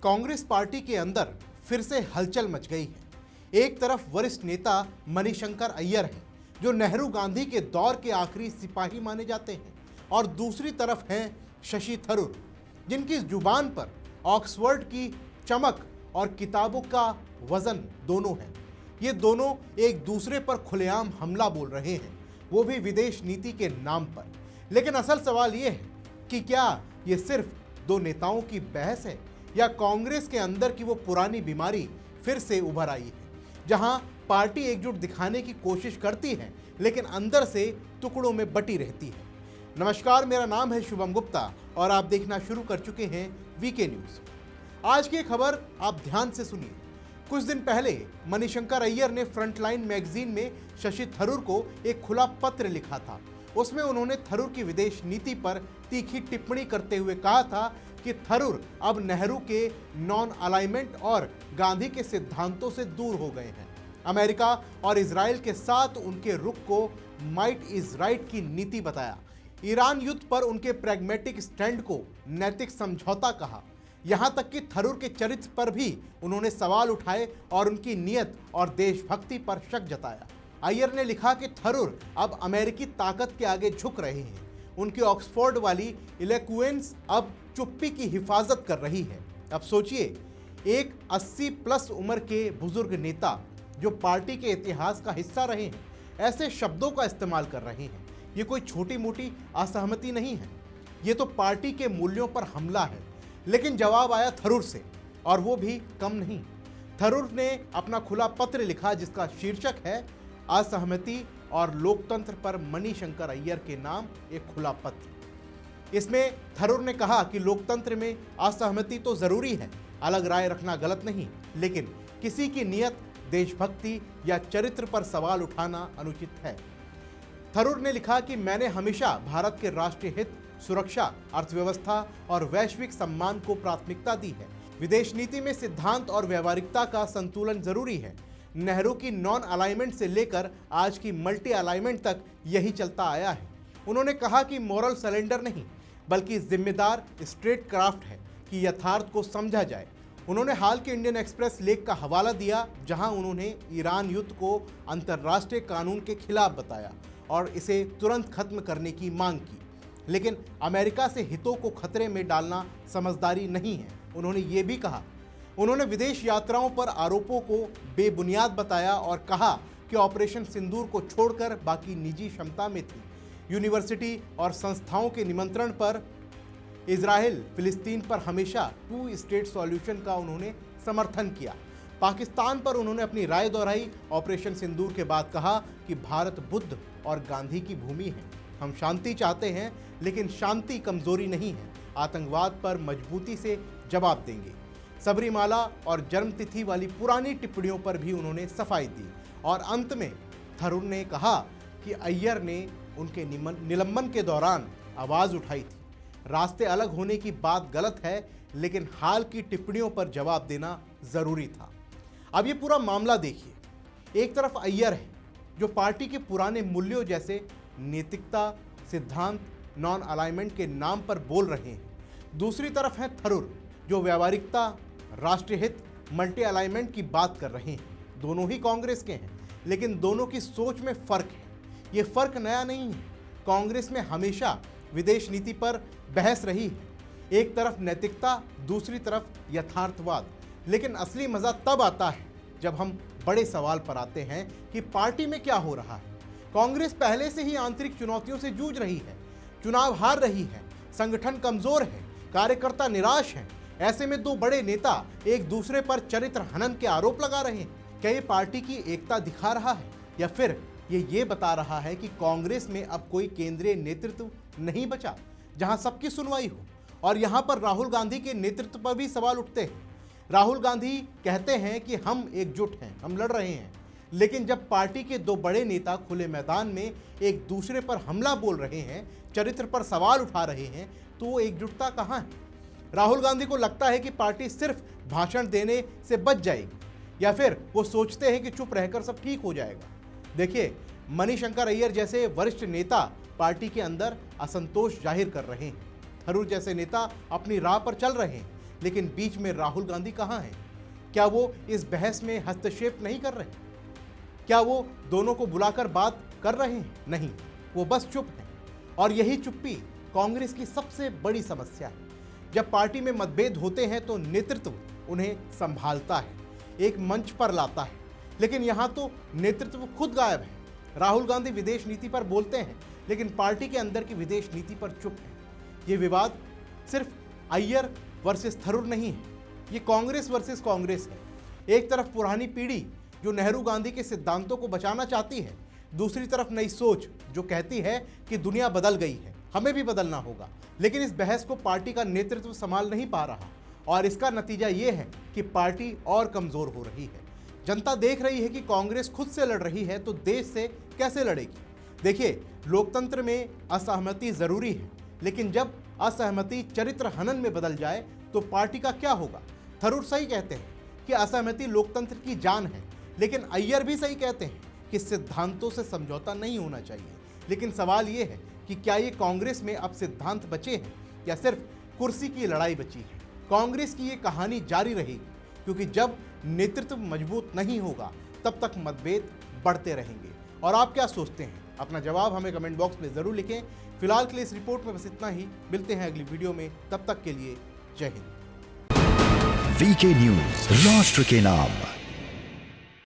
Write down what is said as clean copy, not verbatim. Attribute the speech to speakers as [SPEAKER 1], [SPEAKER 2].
[SPEAKER 1] Congress party के अंदर फिर से हलचल मच गई है। एक तरफ वरिष्ठ नेता मणिशंकर अय्यर हैं, जो नेहरू गांधी के दौर के आखिरी सिपाही माने जाते हैं, और दूसरी तरफ हैं शशि थरूर, जिनकी जुबान पर ऑक्सफोर्ड की चमक और किताबों का वजन दोनों है। ये दोनों एक दूसरे पर खुलेआम हमला बोल रहे हैं, वो भी विदेश नीति के नाम पर। लेकिन असल सवाल ये है कि क्या ये सिर्फ दो नेताओं की बहस है, या कांग्रेस के अंदर की वो पुरानी बीमारी फिर से उभर आई है, जहां पार्टी एकजुट दिखाने की कोशिश करती है लेकिन अंदर से टुकड़ों में बटी रहती है। नमस्कार, मेरा नाम है शुभम गुप्ता और आप देखना शुरू कर चुके हैं वीके न्यूज। आज की खबर आप ध्यान से सुनिए। कुछ दिन पहले मणिशंकर अय्यर ने फ्रंटलाइन मैगजीन में शशि थरूर को एक खुला पत्र लिखा था। उसमें उन्होंने थरूर की विदेश नीति पर तीखी टिप्पणी करते हुए कहा था कि थरूर अब नेहरू के नॉन अलाइनमेंट और गांधी के सिद्धांतों से दूर हो गए हैं। अमेरिका और इजराइल के साथ उनके रुख को माइट इज राइट की नीति बताया। ईरान युद्ध पर उनके प्रैग्मेटिक स्टैंड को नैतिक समझौता कहा। यहां तक कि थरूर के चरित्र पर भी उन्होंने सवाल उठाए और उनकी नीयत और देशभक्ति पर शक जताया। अय्यर ने लिखा कि थरूर अब अमेरिकी ताकत के आगे झुक रहे हैं। उनकी ऑक्सफोर्ड वाली इलेक्वेंस अब चुप्पी की हिफाजत कर रही है। अब सोचिए, एक 80 प्लस उम्र के बुजुर्ग नेता जो पार्टी के इतिहास का हिस्सा रहे हैं, ऐसे शब्दों का इस्तेमाल कर रहे हैं। ये कोई छोटी मोटी असहमति नहीं है, ये तो पार्टी के मूल्यों पर हमला है। लेकिन जवाब आया थरूर से, और वो भी कम नहीं। थरूर ने अपना खुला पत्र लिखा जिसका शीर्षक है असहमति और लोकतंत्र पर मणिशंकर अय्यर के नाम एक खुला पत्र। इसमें थरूर ने कहा कि लोकतंत्र में असहमति तो जरूरी है, अलग राय रखना गलत नहीं, लेकिन किसी की नीयत, देशभक्ति या चरित्र पर सवाल उठाना अनुचित है। थरूर ने लिखा कि मैंने हमेशा भारत के राष्ट्रीय हित, सुरक्षा, अर्थव्यवस्था और वैश्विक सम्मान को प्राथमिकता दी है। विदेश नीति में सिद्धांत और व्यवहारिकता का संतुलन जरूरी है। नेहरू की नॉन अलाइनमेंट से लेकर आज की मल्टी अलाइनमेंट तक यही चलता आया है। उन्होंने कहा कि मॉरल सरेंडर नहीं, बल्कि जिम्मेदार स्ट्रेट क्राफ्ट है कि यथार्थ को समझा जाए। उन्होंने हाल के इंडियन एक्सप्रेस लेख का हवाला दिया, जहां उन्होंने ईरान युद्ध को अंतर्राष्ट्रीय कानून के खिलाफ बताया और इसे तुरंत खत्म करने की मांग की। लेकिन अमेरिका से हितों को खतरे में डालना समझदारी नहीं है, उन्होंने ये भी कहा। उन्होंने विदेश यात्राओं पर आरोपों को बेबुनियाद बताया और कहा कि ऑपरेशन सिंदूर को छोड़कर बाकी निजी क्षमता में थी। यूनिवर्सिटी और संस्थाओं के निमंत्रण पर इजराइल फिलिस्तीन पर हमेशा 2 स्टेट सॉल्यूशन का उन्होंने समर्थन किया। पाकिस्तान पर उन्होंने अपनी राय दोहराई। ऑपरेशन सिंदूर के बाद कहा कि भारत बुद्ध और गांधी की भूमि है। हम शांति चाहते हैं, लेकिन शांति कमजोरी नहीं है। आतंकवाद पर मजबूती से जवाब देंगे। सबरीमाला और जन्मतिथि वाली पुरानी टिप्पणियों पर भी उन्होंने सफाई दी। और अंत में थरूर ने कहा कि अय्यर ने उनके निलंबन के दौरान आवाज़ उठाई थी। रास्ते अलग होने की बात गलत है, लेकिन हाल की टिप्पणियों पर जवाब देना ज़रूरी था। अब ये पूरा मामला देखिए। एक तरफ अय्यर है, जो पार्टी के पुराने मूल्यों जैसे नैतिकता, सिद्धांत, नॉन अलाइनमेंट के नाम पर बोल रहे हैं। दूसरी तरफ है थरूर, जो व्यावहारिकता, राष्ट्रीय हित, मल्टी अलाइनमेंट की बात कर रहे हैं। दोनों ही कांग्रेस के हैं, लेकिन दोनों की सोच में फ़र्क है। ये फ़र्क नया नहीं है। कांग्रेस में हमेशा विदेश नीति पर बहस रही है। एक तरफ नैतिकता, दूसरी तरफ यथार्थवाद। लेकिन असली मज़ा तब आता है जब हम बड़े सवाल पर आते हैं कि पार्टी में क्या हो रहा है। कांग्रेस पहले से ही आंतरिक चुनौतियों से जूझ रही है, चुनाव हार रही है, संगठन कमज़ोर है, कार्यकर्ता निराश हैं। ऐसे में दो बड़े नेता एक दूसरे पर चरित्र हनन के आरोप लगा रहे हैं। क्या ये पार्टी की एकता दिखा रहा है, या फिर ये बता रहा है कि कांग्रेस में अब कोई केंद्रीय नेतृत्व नहीं बचा जहां सबकी सुनवाई हो? और यहां पर राहुल गांधी के नेतृत्व पर भी सवाल उठते हैं। राहुल गांधी कहते हैं कि हम एकजुट हैं, हम लड़ रहे हैं, लेकिन जब पार्टी के दो बड़े नेता खुले मैदान में एक दूसरे पर हमला बोल रहे हैं, चरित्र पर सवाल उठा रहे हैं, तो वो एकजुटता कहाँ है? राहुल गांधी को लगता है कि पार्टी सिर्फ भाषण देने से बच जाएगी, या फिर वो सोचते हैं कि चुप रहकर सब ठीक हो जाएगा। देखिए, मणिशंकर अय्यर जैसे वरिष्ठ नेता पार्टी के अंदर असंतोष जाहिर कर रहे हैं। थरूर जैसे नेता अपनी राह पर चल रहे हैं, लेकिन बीच में राहुल गांधी कहां हैं? क्या वो इस बहस में हस्तक्षेप नहीं कर रहे? क्या वो दोनों को बुलाकर बात कर रहे हैं? नहीं, वो बस चुप हैं। और यही चुप्पी कांग्रेस की सबसे बड़ी समस्या है। जब पार्टी में मतभेद होते हैं तो नेतृत्व उन्हें संभालता है, एक मंच पर लाता है, लेकिन यहां तो नेतृत्व खुद गायब है। राहुल गांधी विदेश नीति पर बोलते हैं, लेकिन पार्टी के अंदर की विदेश नीति पर चुप है। ये विवाद सिर्फ अय्यर वर्सेस थरूर नहीं है, ये कांग्रेस वर्सेस कांग्रेस है। एक तरफ पुरानी पीढ़ी जो नेहरू गांधी के सिद्धांतों को बचाना चाहती है, दूसरी तरफ नई सोच जो कहती है कि दुनिया बदल गई है, हमें भी बदलना होगा। लेकिन इस बहस को पार्टी का नेतृत्व संभाल नहीं पा रहा और इसका नतीजा ये है कि पार्टी और कमजोर हो रही है। जनता देख रही है कि कांग्रेस खुद से लड़ रही है तो देश से कैसे लड़ेगी? देखिए, लोकतंत्र में असहमति जरूरी है, लेकिन जब असहमति चरित्र हनन में बदल जाए तो पार्टी का क्या होगा? थरूर सही कहते हैं कि असहमति लोकतंत्र की जान है, लेकिन अय्यर भी सही कहते हैं कि सिद्धांतों से समझौता नहीं होना चाहिए। लेकिन सवाल ये है कि क्या ये कांग्रेस में अब सिद्धांत बचे हैं या सिर्फ कुर्सी की लड़ाई बची है? कांग्रेस की ये कहानी जारी रहेगी, क्योंकि जब नेतृत्व मजबूत नहीं होगा तब तक मतभेद बढ़ते रहेंगे। और आप क्या सोचते हैं? अपना जवाब हमें कमेंट बॉक्स में जरूर लिखें। फिलहाल के लिए इस रिपोर्ट में बस इतना ही। मिलते हैं अगली वीडियो में, तब तक के लिए जय हिंद।
[SPEAKER 2] वीके न्यूज, राष्ट्र के नाम।